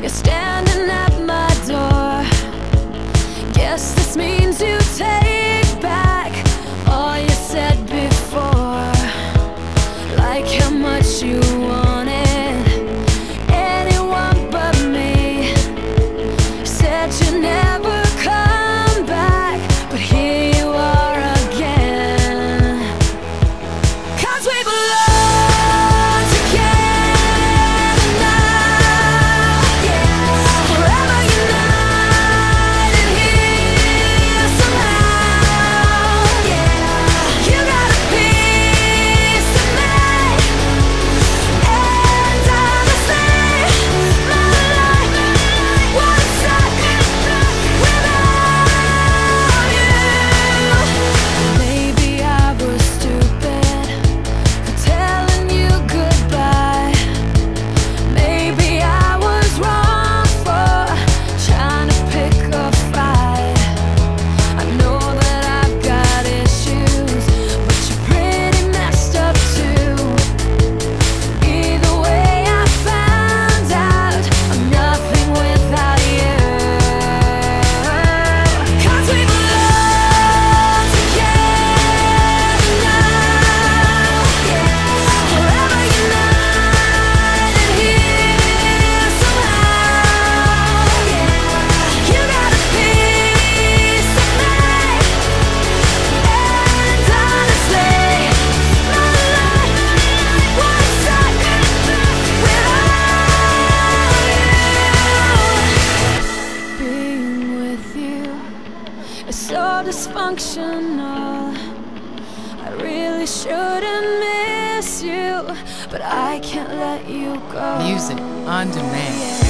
You're standing at my door. Guess this means you take back all you said before. Like how much you wanted anyone but me. Said you never come back, but here you are again. 'Cause we belong together now, yeah. Forever united here somehow, yeah. You got a piece of me, and honestly, my life would suck without you. Maybe I was stupid for telling you goodbye. Maybe I was wrong for trying to pick a fight. I know that I've got issues, but you're pretty messed up too. Either way, I found out I'm nothing without you. 'Cause we belong together now, yeah. Forever united here somehow, yeah. You got a piece of me, and honestly, my life would suck without you. Being with you is so dysfunctional. I really shouldn't miss you, but I can't let you go. Music on demand.